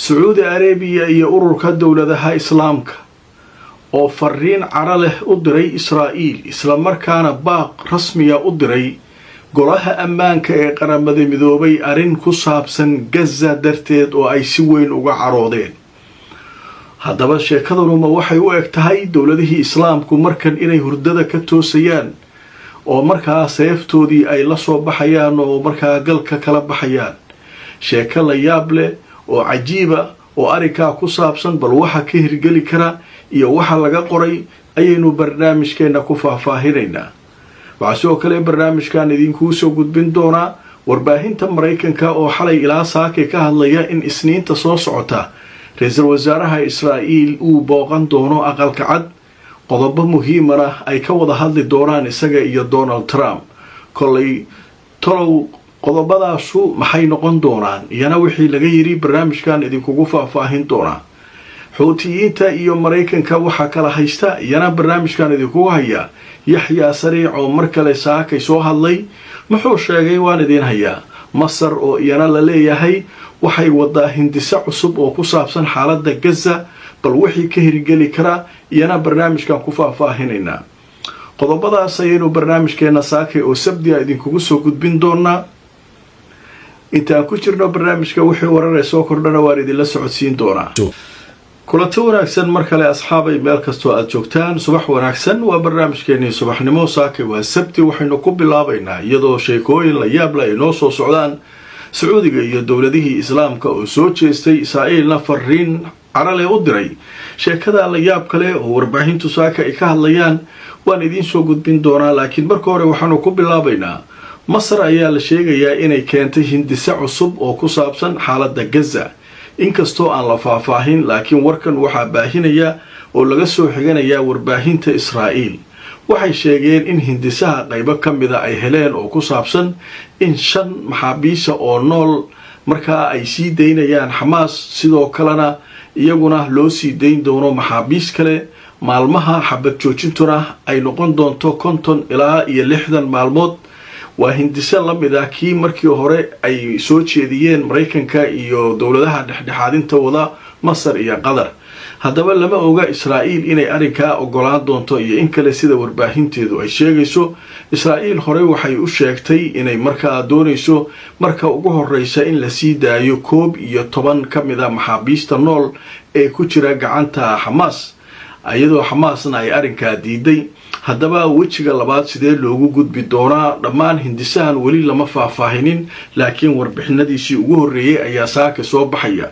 Sacuudi Arabiya iyo ururka dowladaha Islaamka oo fariin cara leh u diray Israa'iil isla markaana baaq rasmiya u diray golaha ammaanka ee qaramada midoobay arrin ku saabsan Gaza darteed oo ay si weyn uga caroodeen. haddaba sheekaduna waxay u eg tahay dowladihii Islaamku markan inay hurdada ka toosayaan oo markaa seeftoodii ay la soo baxayaan oo markaa galka kala baxayaan. sheeko la yaab leh oo cajiiba oo arrinkaa ku saabsan bal waxa ka hirgeli kara iyo waxa laga qoray ayaynu barnaamijkeena ku faahfaahinaynaa. waxaa sidoo kale barnaamijkan idinkuu soo gudbin doonaa warbaahinta Mareykanka oo xalay ilaa saake ka hadlaya in Isniinta soo socota ra'iisul wasaaraha Israa'iil uu booqan doono aqalka cad. qodobo muhiim ah ay ka wada hadli doonaan isaga iyo Donald Trump. kolay tolow qodobadaasu maxay noqon doonaan iyana wixii laga yiri barnaamijkan idinkugu faahfaahin doonaa. xuutiyiinta iyo Mareykanka waxa kala haysta iyana barnaamijkan idinkugu haya Yaxya Sariic oo mar kale saakay soo hadlay muxuu sheegay waan idin hayaa. Masar oo iyana la leeyahay waxay wadaa hindisa cusub oo ku saabsan xaaladda Gaza bal wixii ka hirgeli kara iyana barnaamijkan ku faahfaahinaynaa. qodobadaas ayaynu barnaamijkeena saakay oo sabdiya idinkugu soo gudbin doonaa. intaan ku jirno barnaamijka wixii warar soo kordhana waan idinla socodsiin doonaa. kulanti wanaagsan mar kale asxaabay meel kastoo aad joogtaan subax wanaagsan. waa barnaamijkeenii subaxnimo saakay waa sabti waxaynu ku bilaabaynaa iyadoo sheekooyin la yaab leh ay noo soo socdaan. Sacuudiga iyo dowladihii Islaamka oo soo jeestay Israa'iilna fariin cara leh u diray. sheekada la yaab kale oo warbaahintu saaka ay ka hadlayaan waan idin soo gudbin doonaa laakiin marka hore waxaanu ku bilaabaynaa Masar ayaa la sheegayaa inay keentay hindisa cusub oo ku saabsan xaaladda Gaza. inkastoo aan la faahfaahin laakiin warkan waxaa baahinaya oo laga soo xiganayaa warbaahinta Israa'iil. waxay sheegeen in hindisaha qaybo ka mida ay heleen oo ku saabsan in 5 maxaabiis oo nool markaa ay sii daynayaan Xamaas sidoo kalena iyaguna loo sii dayn doono maxaabiis kale. maalmaha xabad joojintuna ay noqon doonto 50 ilaa 60 maalmood. waa hindise la mid ah kii markii hore ay soo jeediyeen Mareykanka iyo dowladaha dhexdhexaadinta wada Masar iyo Qatar. haddaba lama oga Israa'iil inay arrinkaa ogolaan doonto iyo in kale sida warbaahinteedu ay sheegayso. Israa'iil hore waxay u sheegtay inay markaa doonayso marka ugu horeysa in la sii daayo 11 ka mid ah maxaabiista nool ee ku jira gacanta Xamaas iyadoo Xamaasna ay arrinkaa diiday. haddaba wejiga labaad sidee loogu gudbi doonaa dhammaan hindisahan weli lama faahfaahinin laakiin warbixinadiisii ugu horeeyay ayaa saaka soo baxaya.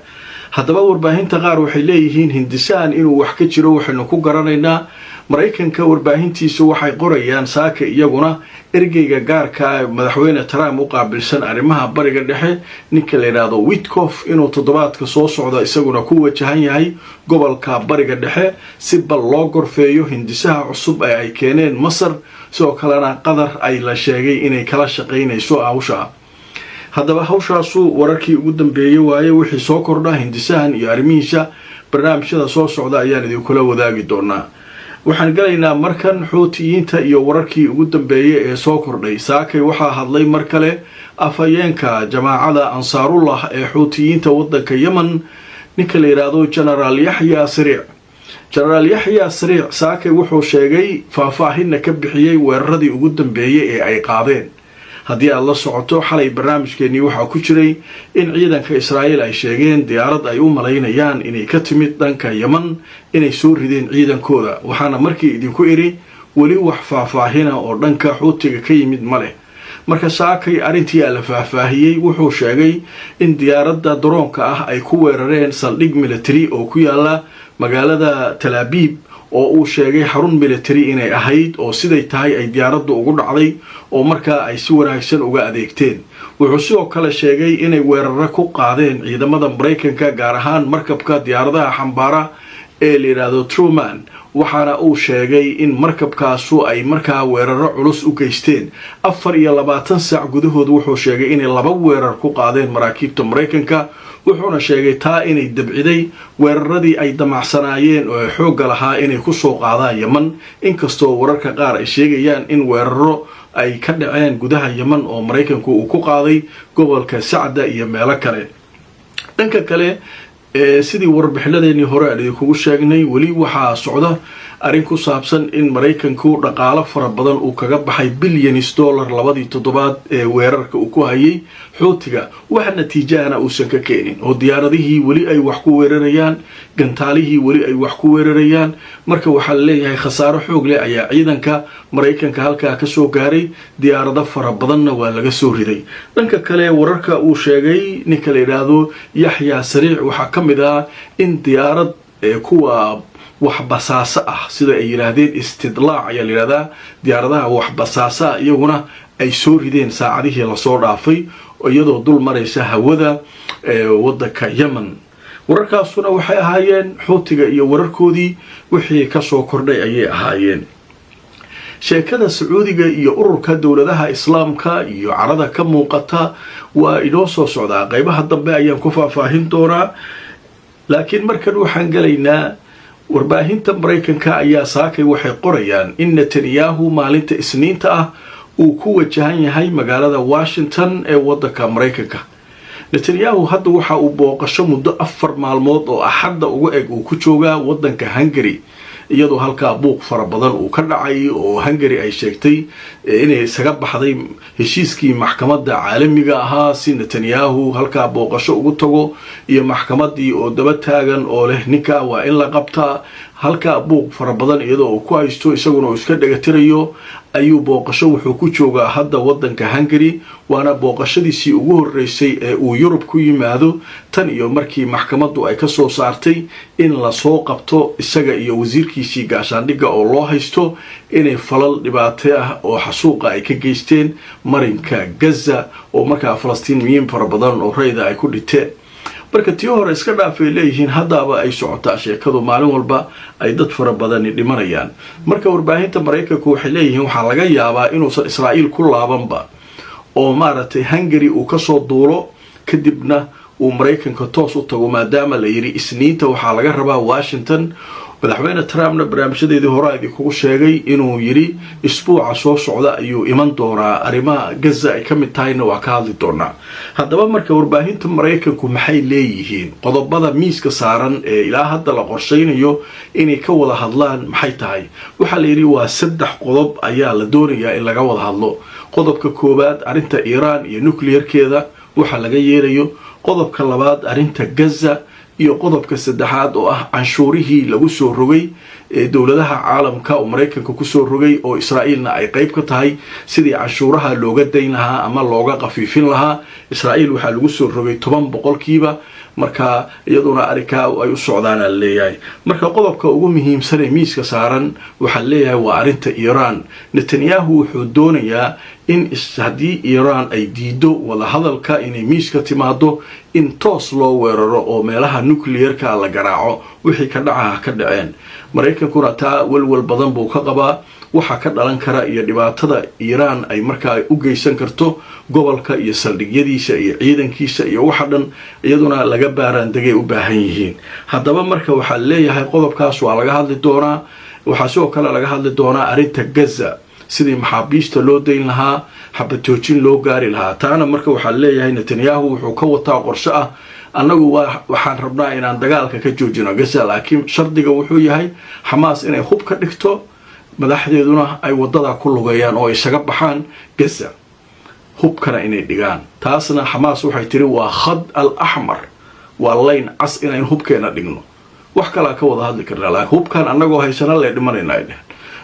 haddaba warbaahinta qaar waxay leeyihiin hindisahan inuu wax ka jiro waxaynu ku garanaynaa. Mareykanka warbaahintiisu waxay qorayaan saaka iyaguna ergeyga gaarka madaxweyne Trump u qaabilsan arrimaha bariga dhexe ninka la yiraahdo Witkoff inuu toddobaadka soo socda isaguna ku wajahan yahay gobolka bariga dhexe si bal loo gorfeeyo hindisaha cusub ee ay keeneen Masar sidoo kalena Qatar ay la sheegay inay kala shaqeynayso hawsha. haddaba hawshaasu wararkii ugu dambeeyay waaye wixii soo kordha hindisahan iyo arrimihiisa barnaamijyada soo socda ayaan idinkula wadaagi doonaa. waxaan galaynaa markan xuutiyiinta iyo wararkii ugu dambeeyay ee soo kordhay. saakay waxaa hadlay mar kale afhayeenka jamaacada Ansaarullah ee xuutiyiinta waddanka Yemen ninka la yiraahdo General Yaxya Sariic. General Yaxya Sariic saakay wuxuu sheegay faahfaahin ka bixiyay weeraradii ugu dambeeyay ee ay qaadeen. haddii aad la socoto xalay barnaamijkeennii waxaa ku jiray in ciidanka Israa'iil ay sheegeen diyaarad ay u malaynayaan inay ka timid dhanka Yemen inay soo rideen ciidankooda. waxaana markii idinku iri weli wax faahfaahina oo dhanka xuutiga ka yimid ma leh. marka saakay arrintii la faahfaahiyey wuxuu sheegay in diyaaradda droonka ah ay ku weerareen saldhig military oo ku yaala magaalada Tel Aviv oo uu sheegay xarun military inay ahayd oo siday tahay ay diyaaraddu ugu dhacday oo markaa ay si wanaagsan uga adeegteen. wuxuu sidoo kale sheegay inay weeraro ku qaadeen ciidamada Mareykanka gaar ahaan markabka diyaaradaha xambaara ee la yiraahdo Truman. waxaana uu sheegay in markabkaasu ay markaa weeraro culus u geysteen. 24 saac gudahood wuxuu sheegay inay 2 weerar ku qaadeen maraakiibta Mareykanka. wuxuuna sheegay taa inay dabciday weeraradii ay damacsanaayeen oo xoogga lahaa inay ku soo qaadaan Yemen. inkastoo wararka qaar ay sheegayaan in weeraro ay ka dhaceen gudaha Yemen oo Mareykanku uu ku qaaday gobolka Sacda iyo meelo kale. dhanka kale sidii warbixinadeennii hore aan idinkugu sheegnay weli waxaa socda arrin ku saabsan in maraykanku dhaqaalo fara badan uu kaga baxay bilyanis dollar labadii toddobaad ee weerarka uu ku hayay xuutiga wax natiijahana uusan ka keenin oo diyaaradihii weli ay wax ku weerarayaan gantaalihii weli ay wax ku weerarayaan marka waxaa laleeyahay khasaaro xoog leh ayaa ciidanka maraykanka halkaa ka soo gaaray diyaarado fara badanna waa laga soo riday dhanka kale wararka uu sheegay ninka la yidhaahdo yaxyaa sariic waxaa ka mid ah in diyaarad kuwa wax basaaso ah sida ay yidhaahdeen istidlaac ayaa la yidhahdaa diyaaradaha wax basaaso ah iyaguna ay soo rideen saacadihii lasoo dhaafay iyadoo dul maraysa hawada waddanka yemen wararkaasuna waxay ahaayeen xuutiga iyo wararkoodii wixii kasoo kordhay ayay ahaayeen sheekada sacuudiga iyo ururka dowladaha islaamka iyo carada ka muuqata waa inoo soo socdaa qaybaha dambe ayaan ku faahfaahin doonaa laakiin markan waxaan gelaynaa warbaahinta maraykanka ayaa saakay waxay qorayaan in netanyahu maalinta isniinta ah uu ku wajahan yahay magaalada washington ee waddanka maraykanka netanyahu hadda waxa uu booqasho muddo 4 maalmood oo axadda uga eg uu ku joogaa waddanka hungary iyadoo halkaa buuq fara badan uu ka dhacay oo hungary ay sheegtay inay isaga baxday heshiiskii maxkamadda caalamiga ahaa si netanyahu halkaa booqasho ugu tago iyo maxkamaddii oo daba taagan oo leh ninka waa in la qabtaa halkaa buuq fara badan iyadoo uu ku haysto isaguna uu iska dhagatirayo ayuu booqasho wuxuu ku joogaa hadda waddanka hungary waana booqashadiisii ugu horreysay ee uu yurub ku yimaado tan iyo markii maxkamaddu ay ka soo saartay in lasoo qabto isaga iyo wasiirkiisii gaashaandhigga oo loo haysto inay falal dhibaato ah oo xasuuqa ay ka geysteen marinka gaza oo markaa falastiiniyiin fara badan oo rayda ay ku dhinteen marka tii hore iska dhaafay leeyihiin haddaaba ay socotaa sheekadu maalin walba ay dad fara badani dhimanayaan marka warbaahinta maraykanku waxay leeyihiin waxaa laga yaabaa inuusan israa'iil ku laabanba oo maaragtay hungary uu kasoo duulo kadibna uu maraykanka toos u tago maadaama la yidhi isniinta waxaa laga rabaa washington madaxweyne trumpna barnaamijyadeedii hore idinkugu sheegay inuu yidhi isbuuca soo socda ayuu iman doonaa arrimaha gaza ay ka mid tahayna waa ka hadli doonaa haddaba marka warbaahinta maraykanku maxay leeyihiin qodobada miiska saaran ee ilaa hadda la qorshaynayo inay ka wada hadlaan maxay tahay waxaa la yidhi waa 3 qodob ayaa la doonayaa in laga wada hadlo qodobka koowaad arrinta iiraan iyo nuclearkeeda waxa laga yeelayo qodobka labaad arrinta gaza iyo qodobka saddexaad oo ah canshuurihii lagu soo rogay ee dowladaha caalamka oo maraykanka ku soo rogay oo israa'iilna ay qayb ka tahay sidii canshuuraha looga dayn lahaa ama looga qafiifin lahaa israa'iil waxaa lagu soo rogay 10% marka iyaduna arrinkaa ay u socdaan la leeyahay marka qodobka ugu muhiimsan ee miiska saaran waxaa leeyahay waa arrinta Iiraan Netanyahu wuxuu doonayaa in haddii Iiraan ay diido wada hadalka inay miiska timaado in toos loo weeraro oo meelaha nuclearka la garaaco wixii ka dhaca ka dhaceen maraykankuna taa walwal badan buu ka qabaa waxa ka dhalan kara iyo dhibaatada Iiraan ay markaa u geysan karto gobolka iyo saldhigyadiisa iyo ciidankiisa iyo waxa dhan iyaduna laga baaraan degay u baahan yihiin haddaba marka waxa leeyahay qodobkaas waa laga hadli doonaa waxa sidoo kale laga hadli doonaa arrinta Gaza sidii maxaabiista loo dayn lahaa xabatoojin loo gaari lahaa taana marka waxa leeyahay Netanyahu wuxuu ka wataa qorshe ah annagu waxaan rabnaa inaan dagaalka ka joojino Gaza laakiin shardiga wuxuu yahay Hamas inay hub ka dhigto madaxdeeduna ay wadada ku lugayaan oo isaga baxaan Gaza hubkana inay dhigaan taasna Hamas waxay tiri waa khad al-ahmar waa line cas inaan hubkeena dhigno wax kala ka wada hadli karnaa laakiin hubkan annagoo haysana la dhimanayna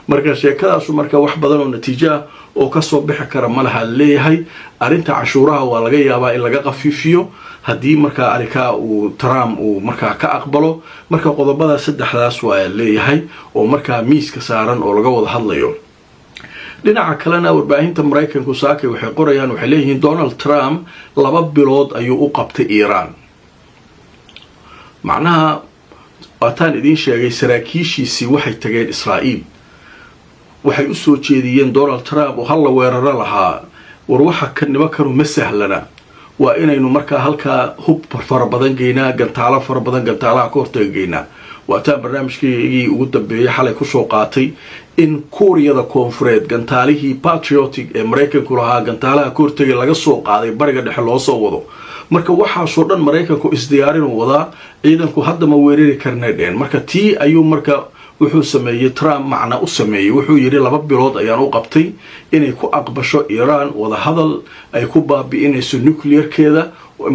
marka sheekadaas marka wax badan oo natiijo oo ka soo bixi kara malaha leeyahay arinta cashuuraha waa laga yaabaa in laga qafiifiyo haddii marka arika uu Trump uu marka ka aqbalo marka qodobada saddexdaas waa leeyahay oo marka miiska saaran oo laga wada hadlayo dhinaca kalena warbaahinta Mareykanku saakay waxay qorayaan waxay leeyihiin Donald Trump 2 bilood ayuu u qabtay Iran macnaha waataan idin sheegay saraakiishiisii waxay tageen Israa'iil waxay u soo jeediyeen Donald Trump oo hal la weeraro lahaa war waxa ka nima kanu ma sahlana waa inaynu marka halka hub fara badan geynaa gantaalo fara badan gantaalaha ka hortagayna waataan barnaamijkii ugu dambeeyay xalay ku soo qaatay in Kuuriyada Koonfureed gantaalihii patriotic ee Mareykanku lahaa gantaalaha ka hortagay laga soo qaaday bariga dhexe loo soo wado marka waxaasoo dhan maraykanku isdiyaarin wadaa ciidanku hadda ma weerari karnay dheen marka tii ayuu marka wuxuu sameeyey Trump macna u sameeyey wuxuu yiri 2 bilood ayaan u qabtay inay ku aqbasho Iran wada hadal ay ku baabi'inayso nuclearkeeda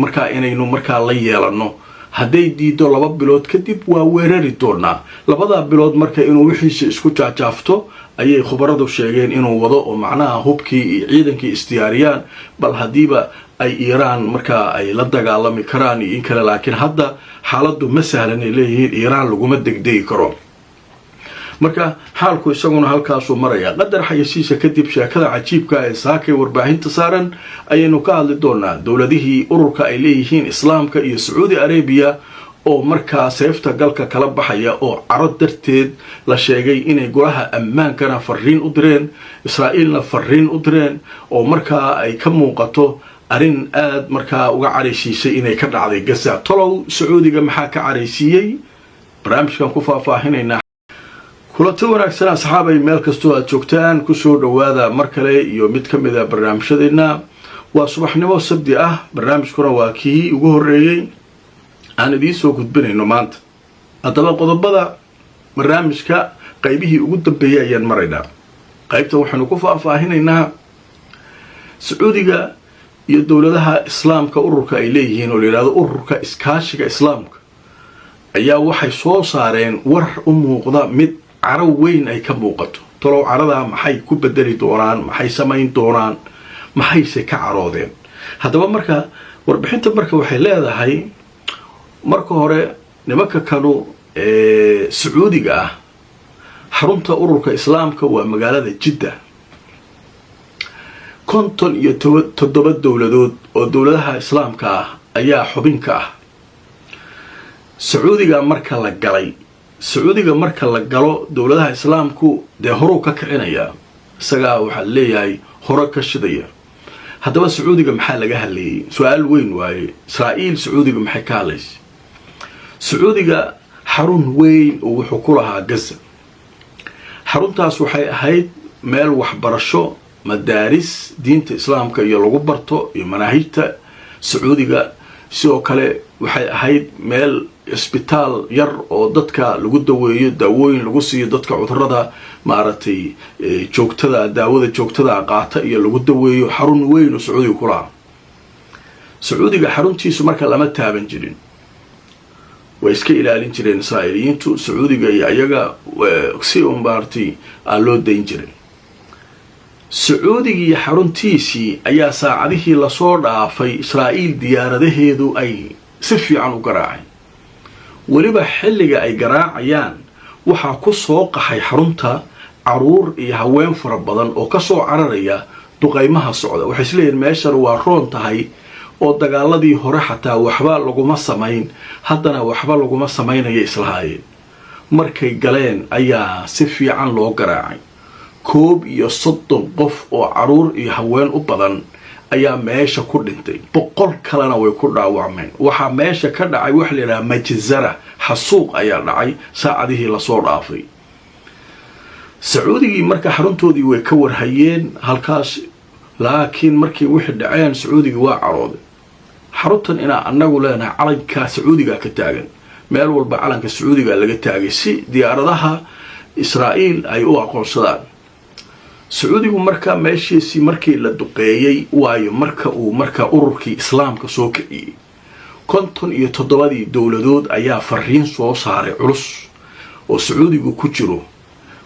marka inaynu marka la yeelano hadday diido 2 bilood kadib waa weerari doonaa 2 bilood marka inuu wixiisa isku jaajaafto ayay khubaradu sheegeen inuu wado oo macnaha hubkii iyo ciidankii isdiyaariyaan bal hadiiba ay Iran marka ay la dagaalami karaan in kale laakiin hadda xaaladdu ma sahlan ay leeyihiin Iran laguma degdegi karo marka xaalku isaguna halkaas uu maraya qadar xayisiisa kadib sheekada cajiibka ee saakay warbaahinta saaran ayaynu ka hadli doonaa dawladihii ururka ay leeyihiin islaamka iyo Saudi Arabia oo markaa seefta galka kala baxaya oo carad darteed la sheegay inay golaha ammaankana fariin u direen Israa'iilna fariin u direen oo markaa ay ka muuqato arin aad markaa uga careysiisay inay ka dhacday Gaza tolow Sacuudiga maxaa ka careysiiyay barnaamijkan ku faahfaahinayna kulanti wanaagsan asxaabay meel kastoo aad joogtaan ku soo dhawaada mar kale iyo mid ka mid ah barnaamijyadeena waa subaxnimo sabti ah barnaamijkuna waa kii ugu horeeyay aan idin soo gudbinayno maanta hadaba qodobada barnaamijka qaybihii ugu dambeeyay ayaan maraynaa qaybta waxaanu ku faahfaahinaynaa Sacuudiga iyo dawladaha islaamka ururka ay leeyihiin oo leeyahay ururka iskaashiga islaamka ayaa waxay soo saareen war u muuqda mid caraw weyn ay ka muuqato tolo carada maxay ku bedeli doonaan maxay sameyn doonaan maxay se ka caroodeen hadaba marka warbixinta marka waxay leedahay marka hore nimanka kanu Sacuudiga ah xarunta ururka islaamka waa magaalada Jeddah 57 dawladood oo dawladaha islaamka ah ayaa xubin ka ah Sacuudiga marka la galay Sacuudiga marka la galo dawladaha islaamku de horo ka kicinaya isaga waxa leeyahay horo ka shidaya hadaba Sacuudiga maxaa laga hadlayay su'aal weyn waaye Israa'iil Sacuudiga maxay ka hadlaysay Sacuudiga xarun weyn oo wuxuu ku lahaa Gaza xaruntaas waxay ahayd meel waxbarasho madaaris diinta islaamka iyo lagu barto iyo manaahijta Sacuudiga sidoo kale waxay ahayd meel isbitaal yar oo dadka lagu daweeyo daawooyin lagu siiyo dadka cudurrada maaragtay joogtada daawada joogtada qaata iyo lagu daweeyo xarun weyn oo Sacuudiga ku lahaa Sacuudiga xaruntiisu marka lama taaban jirin way iska ilaalin jireen Israa'iiliyiintu Sacuudiga iyo ayaga si maaragtay loo dayn jiray Sacuudiga iyo xaruntiisii ayaa saacadihii la soo dhaafay Israa'iil diyaaradaheedu ay si fiican u garaacay waliba xilliga ay garaacayaan waxa ku soo qaxay xarunta caruur iyo haween fara badan oo ka soo cararaya duqeymaha socda waxay isleeyeen meeshan waa roon tahay oo dagaaladii hore xataa waxba laguma sameyn haddana waxba laguma sameynaya islahaayeen markay galeen ayaa si fiican loo garaacay 30 qof oo caruur iyo haween u badan ayaa meesha ku dhintay 100 kalena way ku dhaawacmeen waxa meesha ka dhacay wax la yiraahdo majzara xasuuq ayaa dhacay saacadihii la soo dhaafay Sacuudigii marka xaruntoodii way ka warhayeen halkaas laakiin markii wixii dhaceen Sacuudiga waa carooday xaruntan ina anagu leenahay calanka Sacuudiga ka taagan meel walba calanka Sacuudiga laga taagay si diyaaradaha Israa'iil ay u aqoonsadaan Sacuudigu marka meeshiisii markii la duqeeyay waayo marka uu marka ururkii islaamka soo kiciyay 57 dawladood ayaa fariin soo saaray culus oo Sacuudigu ku jiro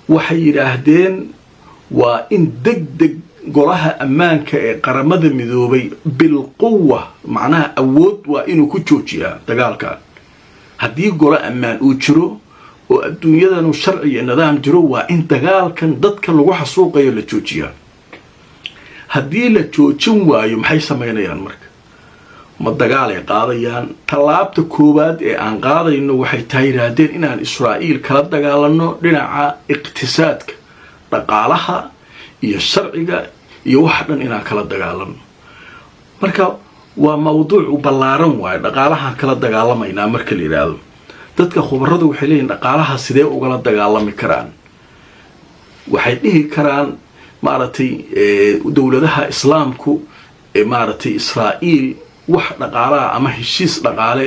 waxay yiraahdeen waa in degdeg golaha ammaanka ee qaramada midoobay bil quwwa macnaha awood waa inuu ku joojiyaa dagaalka haddii golo ammaan uu jiro oo adduunyadanu sharci iyo nidaam jiro waa in dagaalkan dadka lagu xasuuqayo la joojiyaa haddii la joojin waayo maxay sameynayaan marka ma dagaal ay qaadayaan talaabta koowaad ee aan qaadayno waxay taayiraadeen inaan Israa'iil kala dagaalano dhinaca iqtisaadka dhaqaalaha iyo sharciga iyo wax dhan inaan kala dagaalano marka waa mawduuc ballaaran waay dhaqaalaha kala dagaalamayna marka la yiraahdo dadka khubaradu waxay leeyihiin dhaqaalaha sidee uga dagaalami karaan waxay dhihi karaan maaragtay dawladaha islaamku maaragtay Israa'iil wax dhaqaalaha ama heshiis dhaqaale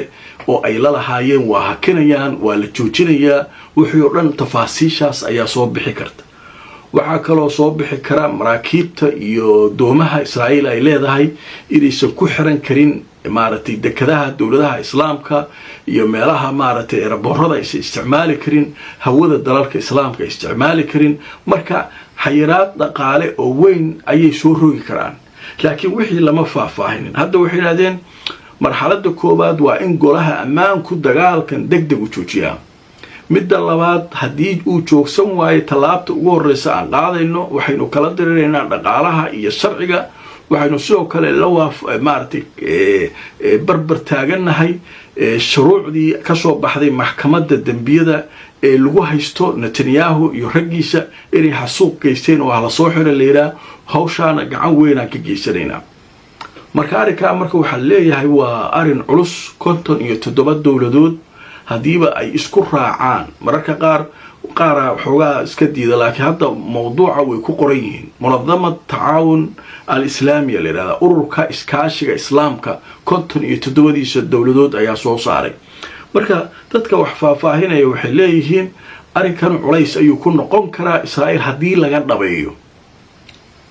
oo ay la lahaayeen waa hakinayaan, waa la joojinayaa. wixii oo dhan tafaasiishaas ayaa soo bixi karta. waxaa kaloo soo bixi kara maraakiibta iyo doomaha Israa'iil ay leedahay inaysan ku xiran karin maaragtay dekadaha dowladaha islaamka iyo meelaha maaragtay eraboorada ay isticmaali karin, hawada dalalka islaamka isticmaali karin. marka xayiraad dhaqaale oo weyn ayay soo rogi karaan, laakiin wixii lama faahfaahinin. hadda waxay yidhahdeen marxaladda koowaad waa in golaha ammaanku dagaalkan degdeg u joojiyaa. midda labaad, haddii uu joogsan waayo tallaabta ugu horreysa aan qaadayno waxaynu kala diriraynaa dhaqaalaha iyo sharciga. waxaynu sidoo kale la maaragtay barbar taagannahay shuruucdii ka soo baxday maxkamadda dembiyada ee lagu haysto Netanyahu iyo raggiisa inay xasuuq geysteen oo hala soo xiro leeyahay. hawshaana gacan weynaan ka geysanaynaa. marka arrinkaa marka waxaa leeyahay waa arrin culus. 57 dowladood haddiiba ay isku raacaan, mararka qaara xoogaa iska diida, laakiin hadda mawduuca way ku qoran yihiin. munadamad tacaawun al-islaamiya la yidhahdaa, ururka iskaashiga islaamka 57diisa dowladood ayaa soo saaray. marka dadka wax faahfaahinaya waxay leeyihiin arrinkan culays ayuu ku noqon karaa Israa'iil haddii laga dhabeeyo.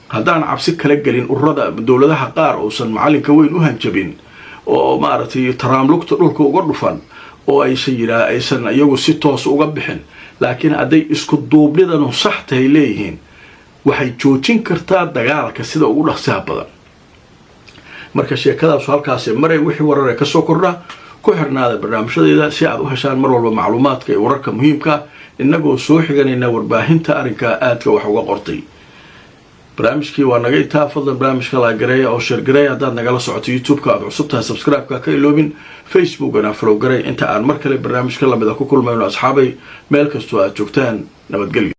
haddaan cabsi kala gelin ururada dowladaha qaar uusan macalinka weyn u hanjabin oo maaragtay taraamlugta dhulka uga dhufan oo aysan iyagu si toos uga bixin, laakiin hadday isku duubnidanu sax tahay leeyihiin waxay joojin kartaa dagaalka sida ugu dhaqsaha badan. marka sheekadaas halkaas maray wixii warar ka soo kordha ku xirnaada barnaamijyadeeda si aad u heshaan mar walba macluumaadka iyo wararka muhiimka inagoo soo xiganayna warbaahinta arrinka aadka wax uga qortay. barnaamijkii waa naga intaa. fadlan barnaamijka la gareeya oo share gareeya. haddaad nagala socoto youtube-ka aad cusub tahay subscribe-ka ka iloobin, facebook-ana follow gareey. inta aan mar kale barnaamijka lamida ku kulmayno asxaabay meel kastoo aad joogtaan, nabadgelyo.